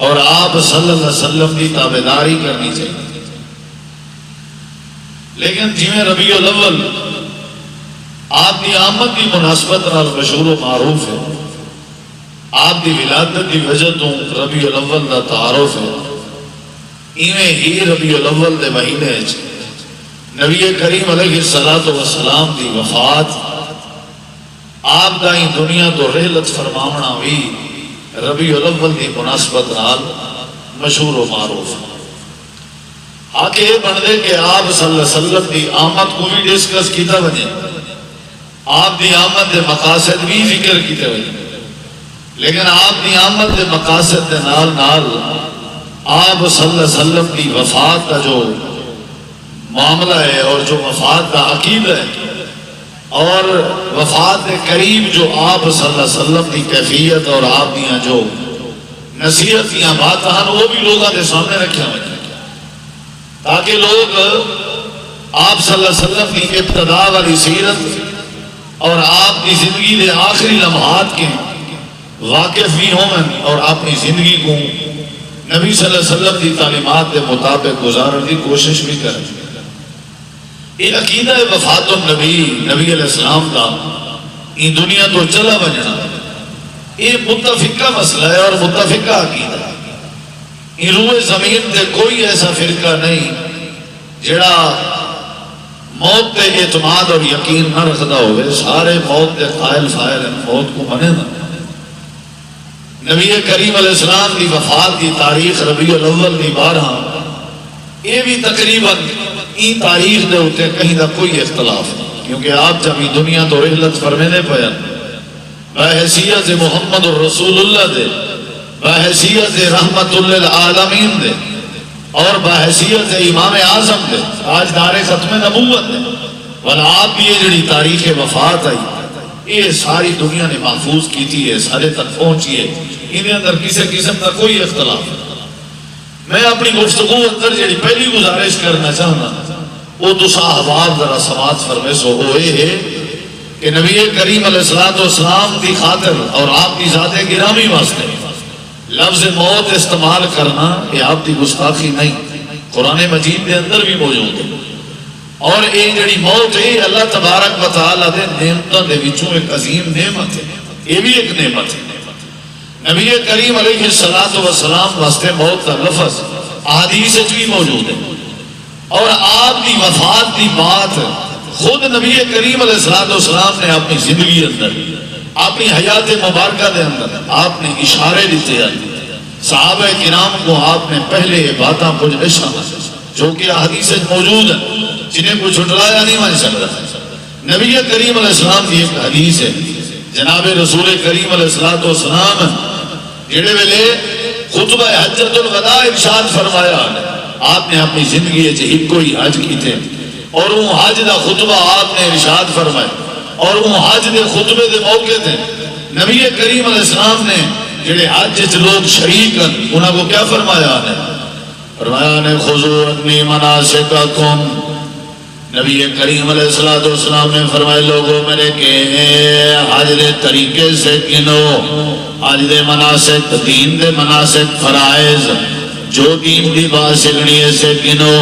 اور آپ صلی اللہ علیہ وسلم کی تابعداری کرنی چاہیے. لیکن جویں ربیع الاول آپ کی آمد کی مناسبت نال مشہور و معروف ہے، آپ کی ولادت کی وجہ تو ربیع الاول کا تعارف ہے، ایویں ہی ربیع الاول کے مہینے نبی کریم علیہ الصلوۃ والسلام کی وفات، آپ کا ہی دنیا تو رحلت فرماونا بھی ربیع الاول کی مناسبت نال مشہور و معروف ہے. آگے یہ بن دے کہ آپ صلی اللہ علیہ وسلم کی آمد کو بھی ڈسکس کیتا وجے، آپ کی آمد کے مقاصد بھی ذکر کیتے وجے، لیکن آپ کی آمد کے مقاصد کے نال نال آپ صلی اللہ علیہ وسلم کی وفات کا جو معاملہ ہے اور جو وفات کا عقیدہ ہے اور وفات کے قریب جو آپ صلی اللہ علیہ وسلم کی کیفیت اور آپ دیاں جو نصیحت یا باتیں وہ بھی لوگوں کے سامنے رکھا ہوئے تاکہ لوگ آپ صلی اللہ علیہ وسلم کی ابتدا والی سیرت اور آپ کی زندگی کے آخری لمحات کے واقف بھی ہوں اور اپنی زندگی کو نبی صلی اللہ علیہ وسلم کی تعلیمات کے مطابق گزارنے کی کوشش بھی کریں. یہ عقیدہ ہے وفات النبی، نبی علیہ السلام کا یہ دنیا تو چلا بجنا، یہ متفقہ مسئلہ ہے اور متفقہ عقیدہ ہے. یہ روح زمین تے کوئی ایسا فرقہ نہیں جڑا موت تے اعتماد اور یقین نہ رکھتا ہوئے، سارے موت تے قائل فائل ہیں، موت کو منے نہ. نبی کریم علیہ السلام کی وفات کی تاریخ ربیع الاول کی 12، یہ بھی تقریباً این تاریخ دے ہوتے کہیں دا کوئی اختلاف نہیں، کیونکہ آپ جب یہ دنیا تو رحلت فرمینے پیا بحیثیت محمد الرسول اللہ دے، بحیثیت رحمت للعالمین دے اور بحیثیت امام اعظم دے، آج دار ختم نبوت دے، والا آپ بھی یہ جڑی تاریخ وفات آئی یہ ساری دنیا نے محفوظ کی تھی ہے، سارے تک پہنچی ہے، انہیں اندر کسی قسم کا کوئی اختلاف نہیں. میں اپنی گفتگو اندر جڑی پہلی گزارش کرنا چاہنا وہ تو احباب ذرا سماعت فرمے سو ہوئے ہے کہ نبی کریم علیہ السلام کی خاطر اور آپ کی ذات گرامی واسطے لفظ موت استعمال کرنا یہ آپ کی گستاخی نہیں، قرآن مجید کے اندر بھی موجود ہے. اور یہ جڑی موت ہے اللہ تبارک و تعالیٰ دے نعمتوں دے وچوں ایک عظیم نعمت ہے، یہ بھی ایک نعمت ہے. نبی کریم علیہ السلام واسطے موت کا لفظ احادیث بھی موجود ہے اور آپ کی وفات کی بات خود نبی کریم علیہ السلام نے اپنی زندگی اندر اپنی حیات مبارکہ دے اندر آپ نے اشارے دیتے ہیں. صحابہ کرام کو آپ نے پہلے یہ باتیں کچھ اشارہ جو کہ احادیث موجود ہیں جنہیں کوئی چھٹلایا نہیں مان سکتا. نبی کریم علیہ السلام کی ایک حدیث ہے، جناب رسول کریم علیہ السلام جڑے ویلے خطبہ حجۃ الوداع ارشاد فرمایا آپ نے اپنی زندگی ایک کوئی حج کی تھے اور وہ حج دا خطبہ آپ نے ارشاد فرمایا اور وہ حج دے خطبے دے موقع تھے نبی کریم علیہ السلام نے جڑے حج وچ لوگ شریک ہیں انہاں کو کیا فرمایا نے؟ فرمایا نے خذوا عنی مناسککم. نبی کریم علیہ السلام نے فرمائے لوگوں میرے کہ حج دے طریقے سے گنو، حج دے مناسک، دین دے مناسک، فرائض جو دین دی بات سکھنی ہے سے گنو.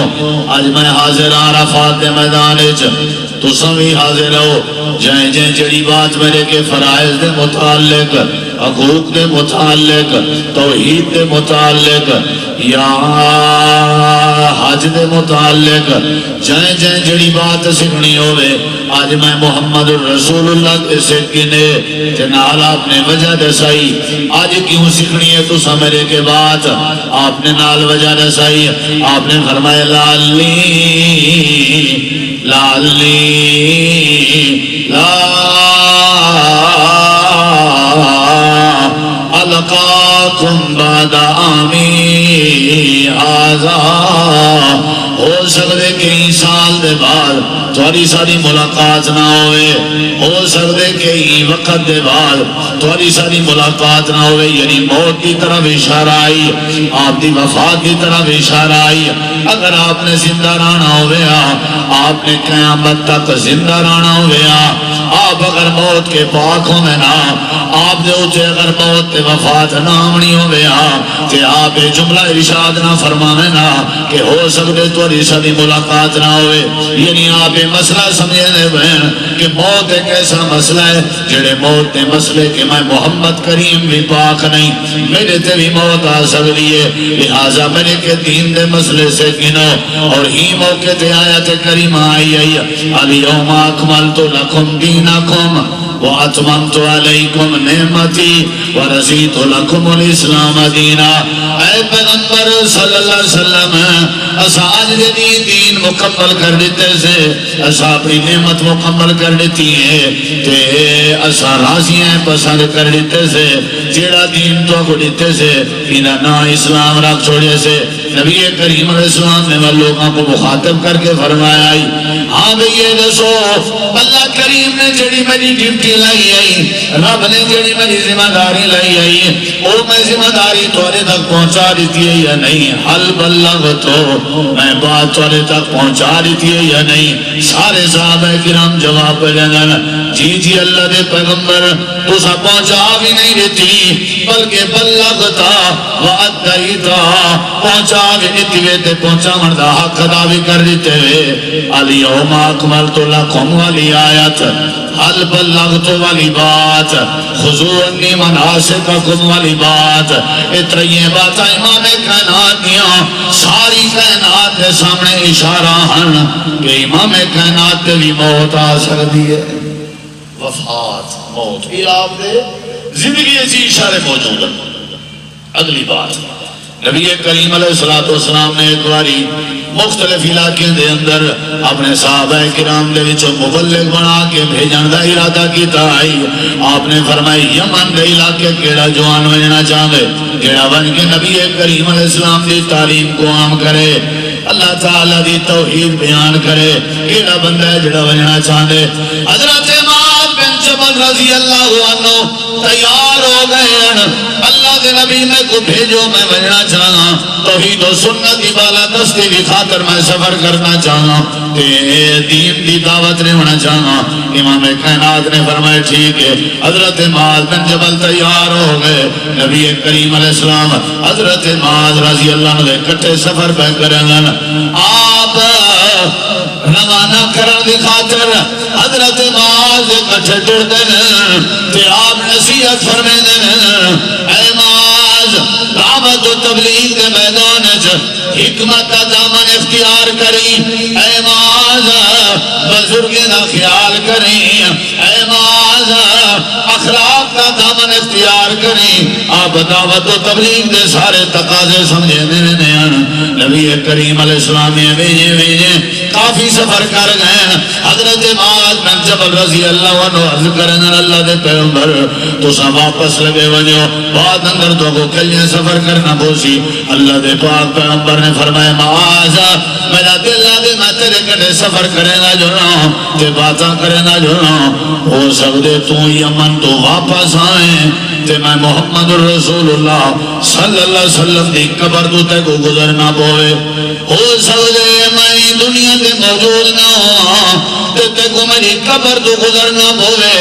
آج میں حاضر عرفات دے میدان وچ تساں بھی حاضر ہو، جائیں جائیں جڑی بات میرے کے فرائض دے متعلق، حقوق دے متعلق، توحید دے متعلق یا حج دے متعلق جائیں جائیں جڑی بات سکھنی ہوئے آج میں محمد الرسول اللہ کے سکھنے جنال آپ نے وجہ دسائی. آج کیوں سکھنی ہے تو سمیرے کے بعد آپ نے نال وجہ دسائی. آپ نے فرمایا لالی لالی لا القاکم بعد آمی آزا. ہو سکتے کئی سال دے بعد تھوڑی ساری ملاقات نہ ہوئے، ہو سکتے کئی وقت دے بعد تھوڑی ساری ملاقات نہ ہوئے، یعنی موت کی طرف اشارہ آئی، آپ کی وفات کی طرف اشارہ آئی. اگر آپ نے زندہ رہنا ہویا، آپ نے قیامت تک زندہ رہنا ہویا، آپ اگر موت کے پاک ہو میں نا آپ دے اچھے اگر موت تے وفات نامنی ہو گیا تے آپ جملہ ارشاد نہ فرماوے نا کہ ہو سکتے تو ریشہ دی ملاقات نہ ہوئے، یعنی آپ مسئلہ سمجھے دے بہن کہ موت ایک ایسا مسئلہ ہے جڑے موت نے مسئلے کہ میں محمد کریم بھی پاک نہیں، میرے تے بھی موت آ سکتی ہے، لہٰذا میرے کے دین دے مسئلے سے گنو، اور ہی موقع تے آیت کریمہ آئی الیوم اکملت لکم دینکم وَأَتْمَمْتُ عَلَيْكُمْ نِعْمَتِي وَرَضِيتُ لَكُمُ الْإِسْلَامَ دِينًا۔ اے پیغمبر صلی اللہ علیہ وسلم اسا آج دین مکمل کر دیتے سے، اسا اپنی نعمت مکمل کر دیتی ہے تے اسا راضی ہیں پسند کر دیتے سے، جیڑا دین تو کو دیتے سے انہا نا اسلام رکھ چھوڑے سے۔ نبی کریم علیہ السلام نے وہ لوگوں کو مخاطب کر کے فرمایا ہاں بھئی یہ دسو اللہ کریم نے جڑی میری ڈیوٹی لائی آئی، رب نے جڑی میری ذمہ داری لائی آئی وہ میں ذمہ داری توڑے تک پہنچا دیتی ہے یا نہیں؟ حل بلغ تو میں بات توڑے تک پہنچا دیتی ہے یا نہیں؟ سارے صحابہ کرام جواب پہ جانا جی اللہ دے پیغمبر تو سا پہنچا بھی نہیں دیتی بلکہ بلغتا وعدیتا پہنچا بھی دیتی ویتے پہنچا مردہ حق ادا بھی کر دیتے ہوئے الیوم اکملت لکم والی آیت حل بلغتو والی بات خضوع انی مناسککم والی بات اترائیے بات امام کائنات دیا ساری کائنات کے سامنے اشارہ ہن کہ امام کائنات کے بھی موت آ سکتی ہے، وفات موت یہ آپ دے زندگی ایسی اشارے موجود ہیں۔ اگلی بات نبی کریم علیہ السلام نے ایک باری مختلف علاقے دے اندر اپنے صحابہ کرام دے وچوں مبلغ بنا کے بھیجن دا ارادہ کیتا آئی، آپ نے فرمائی یمن دے علاقے کیڑا جوان بننا چاہے جڑا بن کے نبی کریم علیہ السلام دی تعلیم کو عام کرے، اللہ تعالیٰ دی توحید بیان کرے، کیڑا بندہ ہے جڑا بننا چاہے؟ حضرت معاذ بن جبل رضی اللہ عنہ تیار ہو گئے، اللہ دے نبی میں کو بھیجو میں بننا چاہاں، توحید و سنت کی بالا دستی کی خاطر میں سفر کرنا چاہاں، دین دی دعوت نہیں ہونا چاہاں۔ امام کائنات نے فرمایا ٹھیک ہے۔ حضرت معاذ بن جبل تیار ہو گئے، نبی کریم علیہ السلام حضرت معاذ رضی اللہ عنہ کٹے سفر پہ کریں گا، آپ روانہ کرن دی خاطر حضرت معاذ کٹھے ٹر دیں تے آپ نصیحت فرمے دیں اے معاذ دعوت و تبلیغ کے میدان حکمت کا دامن اختیار کری، اے معاذ بزرگ کا خیال کری، اے معاذ اخلاق کا دامن اختیار کری۔ آپ دعوت و تبلیغ دے سارے تقاضے سمجھے دینے نبی کریم علیہ السلام نے بھیجے کافی سفر کر گئے۔ حضرت معاذ بن جبل رضی اللہ عنہ عرض کریں اللہ دے پیغمبر تو سا واپس لگے ونجو بعد اندر تو کو کلیاں سفر کرنا بوسی۔ اللہ دے پاک پیغمبر نے فرمایا معاذ میرا دل دے میں تیرے کٹے سفر کریں گا جو نہ تے باتاں کریں گا جو نہ ہو سکتے تو یمن تو واپس آئیں تے میں محمد رسول اللہ صلی اللہ علیہ وسلم دی قبر تو تے کو گزرنا پوے، ہو سکتے میں دنیا تے موجود نہ ہوں تے کو میری قبر تو گزرنا پوے۔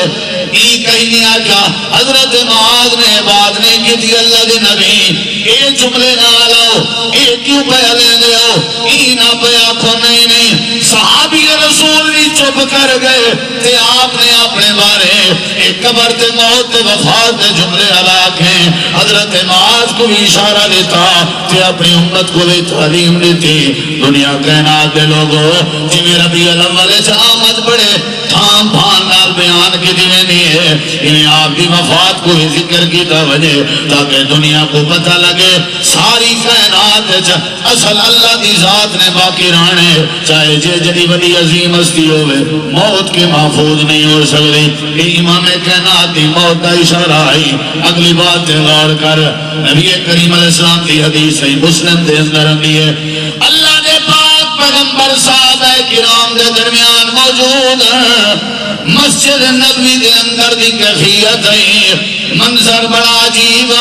ای کہیں آجا حضرت معاذ نے بات نہیں کی تھی اللہ دے نبی اے جملے نہ لاؤ، اے کیوں پہ لے گئے ای نہ پہ آنکھوں نہیں، صحابی رسول بھی چپ کر گئے تے آپ نے اپنے بارے ایک قبر تے موت تے وفات تے جملے علاق ہیں۔ حضرت معاذ کو بھی اشارہ دیتا تے اپنی امت کو بھی تعلیم دیتی دنیا کائنات دے لوگوں جی میں ربیع الاول آمد بڑے تھام بھان نال بیان کی دینے نہیں ہے، انہیں آپ کی وفات کو ہی ذکر کی توجہ تاکہ دنیا کو پتہ لگے ساری کائنات اصل اللہ دی ذات نے باقی رہنے، چاہے جڑی بڑی عظیم ہستی ہوئے موت کے محفوظ نہیں ہو سکتی۔ امام کائنات دی موت کا اشارہ آئی۔ اگلی بات غور کر نبی کریم علیہ السلام کی حدیث صحیح مسلم دے اندر آتی ہے اللہ نے پاک پیغمبر صحابہ کرام دے درمیان موجود مسجد نبوی دے اندر دی کیفیت ہے، منظر بڑا عجیب،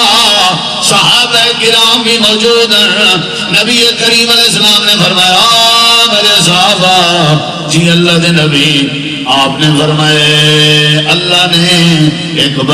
صحابہ کرام بھی موجود ہیں۔ نبی کریم علیہ السلام نے فرمایا میرے صحابہ جی اللہ دے نبی آپ نے فرمایا اللہ نے ایک